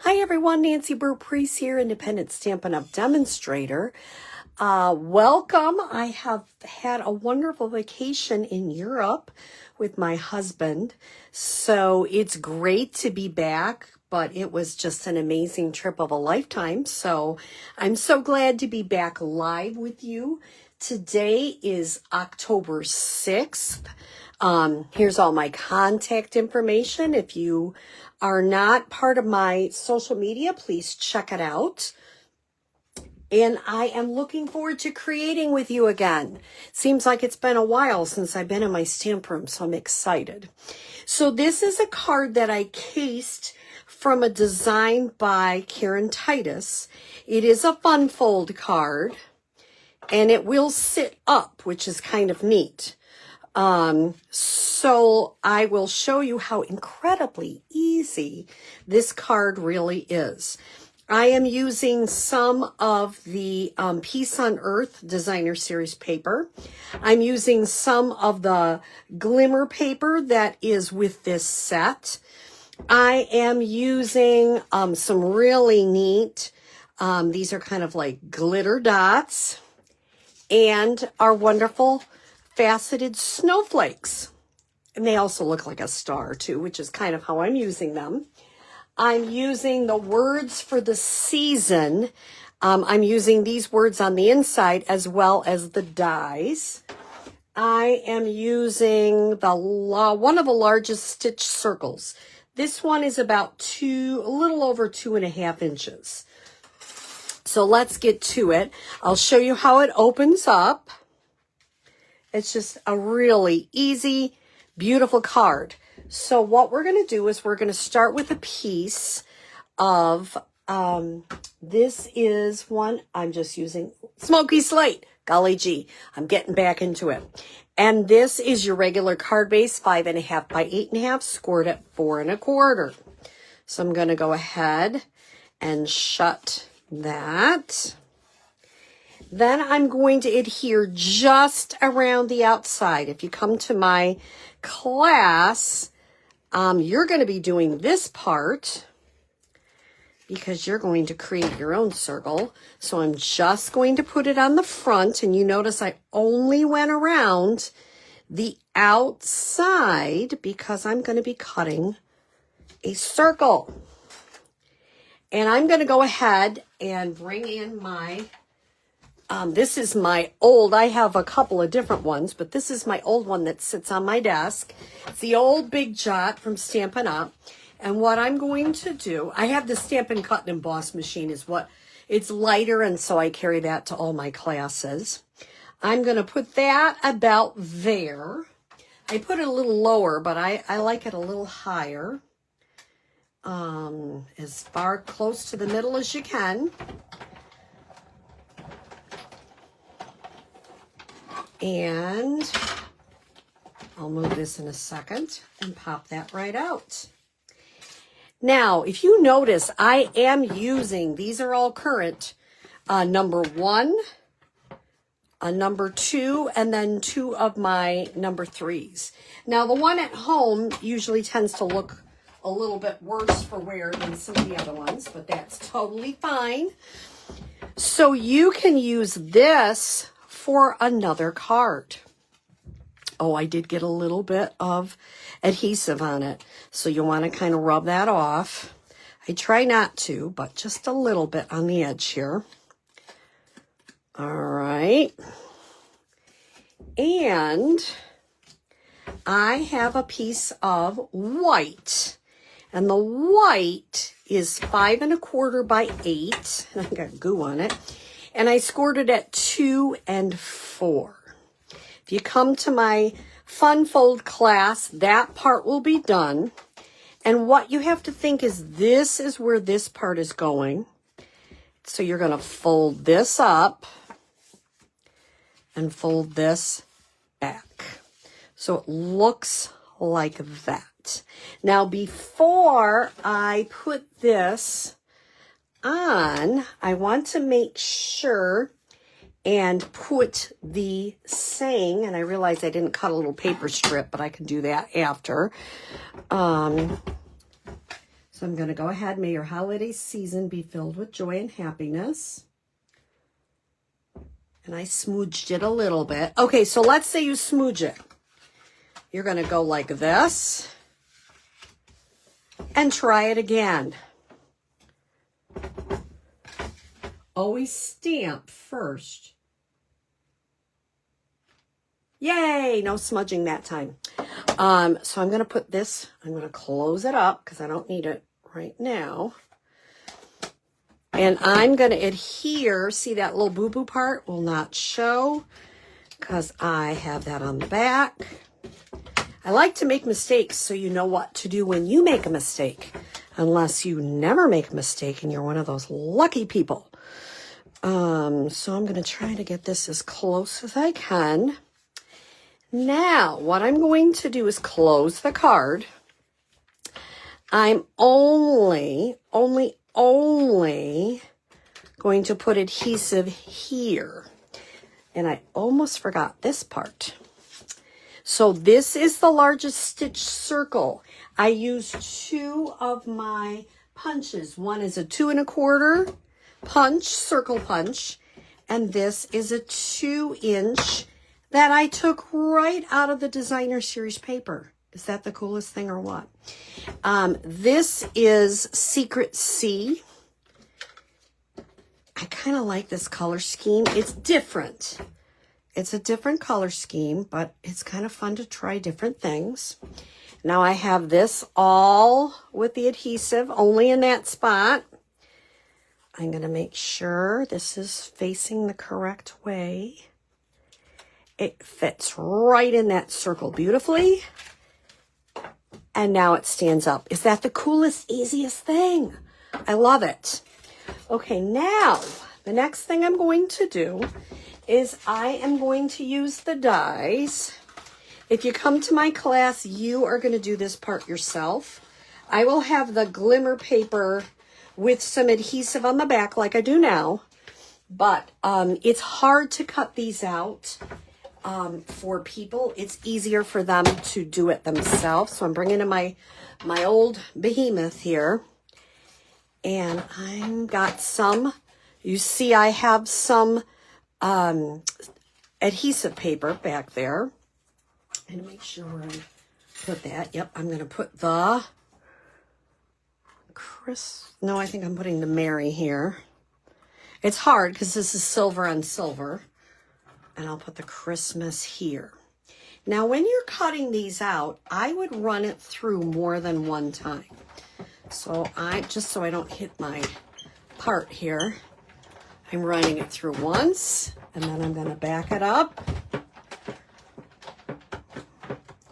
Hi everyone, Nancy Burt-Preece here, Independent Stampin' Up! Demonstrator. Welcome. I have had a wonderful vacation in Europe with my husband, so it's great to be back, but it was just an amazing trip of a lifetime, so I'm so glad to be back live with you. Today is October 6th. Here's all my contact information. If you are not part of my social media, please check it out. And I am looking forward to creating with you again. Seems like it's been a while since I've been in my stamp room, so I'm excited. So this is a card that I cased from a design by Karen Tiitus. It is a fun fold card, and it will sit up, which is kind of neat. So I will show you how incredibly easy this card really is. I am using some of the Peace on Earth Designer Series paper. I'm using some of the glimmer paper that is with this set. I am using some really neat, these are kind of like glitter dots, and our wonderful faceted snowflakes. And they also look like a star too, which is kind of how I'm using them. I'm using the words for the season. I'm using these words on the inside as well as the dies. I am using one of the largest stitch circles. This one is about a little over 2.5 inches. So let's get to it. I'll show you how it opens up. It's just a really easy, beautiful card. So what we're going to do is we're going to start with a piece of, this is one, I'm just using Smoky Slate. Golly gee, I'm getting back into it. And this is your regular card base, 5.5 by 8.5, scored at 4 1/4. So I'm going to go ahead and shut that. Then I'm going to adhere just around the outside. If you come to my class, you're going to be doing this part because you're going to create your own circle. So I'm just going to put it on the front, and you notice I only went around the outside because I'm going to be cutting a circle. And I'm going to go ahead and bring in my this is my old, I have a couple of different ones, but this is my old one that sits on my desk. It's the old Big Jot from Stampin' Up. And what I'm going to do, I have the Stampin' Cut and Emboss machine is what, it's lighter, and so I carry that to all my classes. I'm going to put that about there. I put it a little lower, but I like it a little higher. As far close to the middle as you can. And I'll move this in a second and pop that right out. Now, if you notice, I am using, these are all current, number 1, number 2, and then 2 of my number 3s. Now, the one at home usually tends to look a little bit worse for wear than some of the other ones, but that's totally fine. So you can use this for another card. Oh, I did get a little bit of adhesive on it, so you want to kind of rub that off. I try not to, but just a little bit on the edge here. All right. And I have a piece of white, and the white is 5 1/4 by 8. I got goo on it. And I scored it at 2 4. If you come to my fun fold class, that part will be done. And what you have to think is this is where this part is going. So you're going to fold this up and fold this back. So it looks like that. Now, before I put this on, I want to make sure and put the saying, and I realize I didn't cut a little paper strip, but I can do that after. So So I'm going to go ahead. May your holiday season be filled with joy and happiness. And I smooched it a little bit. Okay, so let's say you smooch it. You're going to go like this. And try it again. Always stamp first. Yay! No smudging that time. So I'm going to put this, I'm going to close it up because I don't need it right now. And I'm going to adhere. See that little boo-boo part will not show because I have that on the back. I like to make mistakes so you know what to do when you make a mistake. Unless you never make a mistake and you're one of those lucky people. So I'm going to try to get this as close as I can. Now, what I'm going to do is close the card. I'm only going to put adhesive here. And I almost forgot this part. So this is the largest stitch circle. I used 2 of my punches. One is a 2 1/4 punch, circle punch. And this is a 2-inch that I took right out of the designer series paper. Is that the coolest thing or what? This is Secret C. I kind of like this color scheme. It's different. It's a different color scheme, but it's kind of fun to try different things. Now I have this all with the adhesive, only in that spot. I'm going to make sure this is facing the correct way. It fits right in that circle beautifully. And now it stands up. Is that the coolest, easiest thing? I love it. Okay, now the next thing I'm going to do is I am going to use the dies. If you come to my class, you are going to do this part yourself. I will have the glimmer paper with some adhesive on the back like I do now. But it's hard to cut these out for people. It's easier for them to do it themselves. So I'm bringing in my old behemoth here. And I've got some, you see I have some adhesive paper back there. And make sure where I put that. Yep, I'm going to put the no, I think I'm putting the Mary here. It's hard because this is silver on silver. And I'll put the Christmas here. Now, when you're cutting these out, I would run it through more than one time. So just so I don't hit my part here, I'm running it through once, and then I'm going to back it up.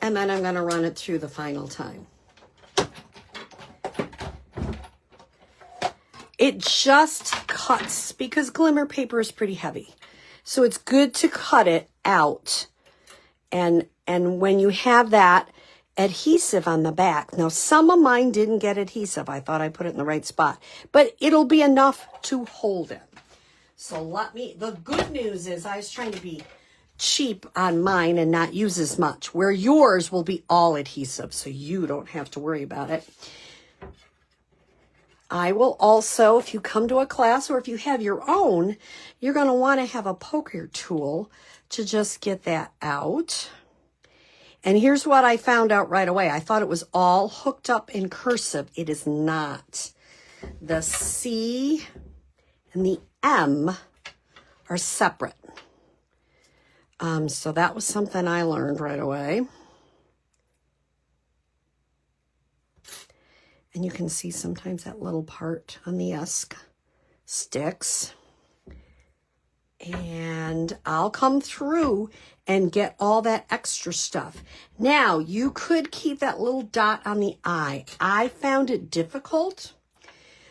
And then I'm going to run it through the final time. It just cuts because glimmer paper is pretty heavy. So it's good to cut it out. And when you have that adhesive on the back. Now, some of mine didn't get adhesive. I thought I put it in the right spot. But it'll be enough to hold it. So the good news is I was trying to be cheap on mine and not use as much. Where yours will be all adhesive. So you don't have to worry about it. I will also, if you come to a class or if you have your own, you're going to want to have a poker tool to just get that out. And here's what I found out right away. I thought it was all hooked up in cursive. It is not. The C and the M are separate. So that was something I learned right away. And you can see sometimes that little part on the S sticks. And I'll come through and get all that extra stuff. Now, you could keep that little dot on the I. I found it difficult.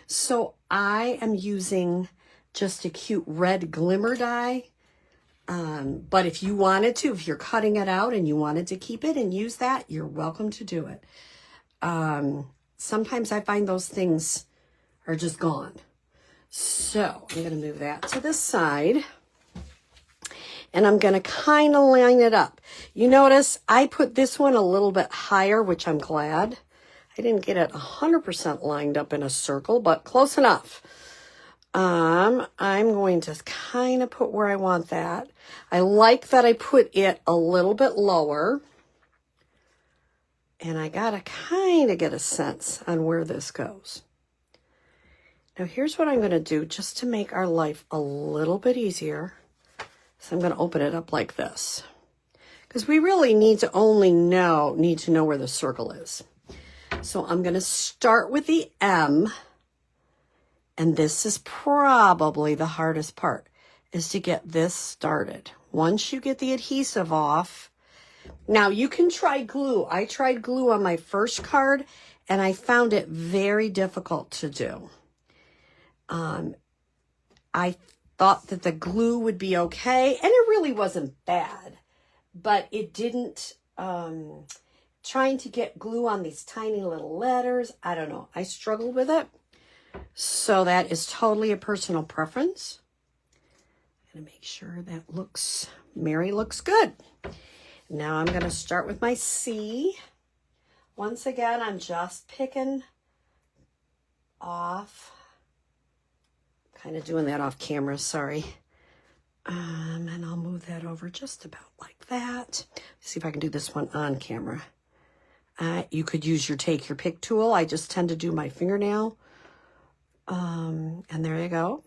So I am using just a cute red glimmer die. But if you wanted to, if you're cutting it out and you wanted to keep it and use that, you're welcome to do it. Sometimes I find those things are just gone. So I'm going to move that to the side. And I'm going to kind of line it up. You notice I put this one a little bit higher, which I'm glad. I didn't get it 100% lined up in a circle, but close enough. I'm going to kind of put where I want that. I like that I put it a little bit lower. And I got to kind of get a sense on where this goes. Now, here's what I'm going to do just to make our life a little bit easier. So I'm going to open it up like this. Because we really need to know where the circle is. So I'm going to start with the M. And this is probably the hardest part, is to get this started. Once you get the adhesive off, now you can try glue. I tried glue on my first card, and I found it very difficult to do. I thought that the glue would be okay, and it really wasn't bad, but it didn't, trying to get glue on these tiny little letters, I don't know. I struggled with it. So that is totally a personal preference. I'm going to make sure that Mary looks good. Now I'm going to start with my C. Once again, I'm just picking off, kind of doing that off camera, sorry. And I'll move that over just about like that. See if I can do this one on camera. You could use your take your pick tool. I just tend to do my fingernail. And there you go.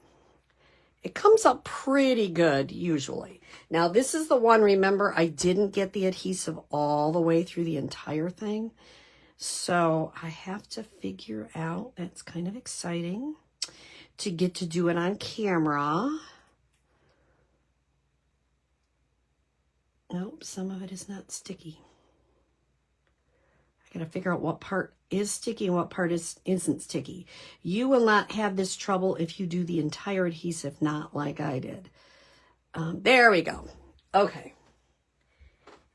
It comes up pretty good usually. Now this is the one, remember, I didn't get the adhesive all the way through the entire thing. So I have to figure out, that's kind of exciting, to get to do it on camera. Nope, some of it is not sticky. I gotta figure out what part is sticky and what part isn't sticky. You will not have this trouble if you do the entire adhesive, not like I did. There we go. Okay.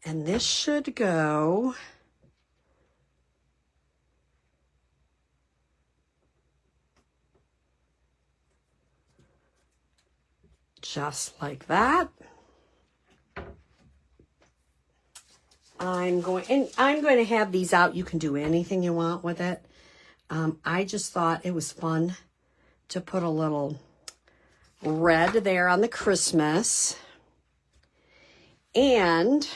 And this should go just like that. I'm going to have these out. You can do anything you want with it. I just thought it was fun to put a little red there on the Christmas. And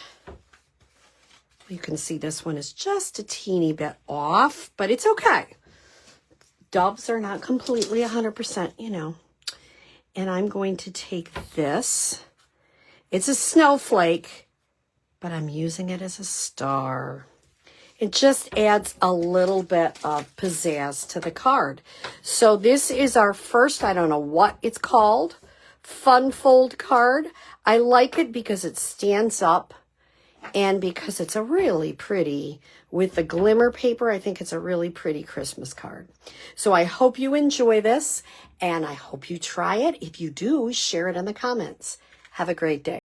you can see this one is just a teeny bit off, but it's okay. Doves are not completely 100%, you know. And I'm going to take this. It's a snowflake, but I'm using it as a star. It just adds a little bit of pizzazz to the card. So this is our first, I don't know what it's called, fun fold card. I like it because it stands up and because it's a really pretty, with the glimmer paper, I think it's a really pretty Christmas card. So I hope you enjoy this and I hope you try it. If you do, share it in the comments. Have a great day.